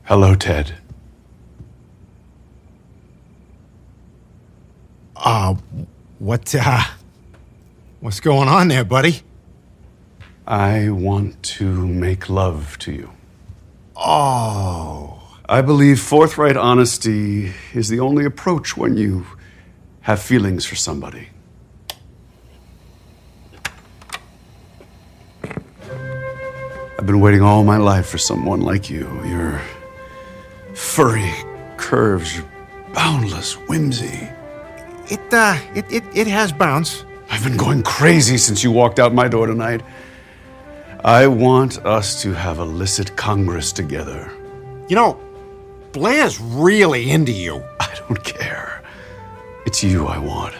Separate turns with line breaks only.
Hello, Ted.
What's going on there, buddy?
I want to make love to you.
Oh.
I believe forthright honesty is the only approach when you have feelings for somebody. I've been waiting all my life for someone like you. Your furry curves, your boundless whimsy.
It has bounce.
I've been going crazy since you walked out my door tonight. I want us to have a licit congress together.
You know, Blair's really into you.
I don't care. It's you I want.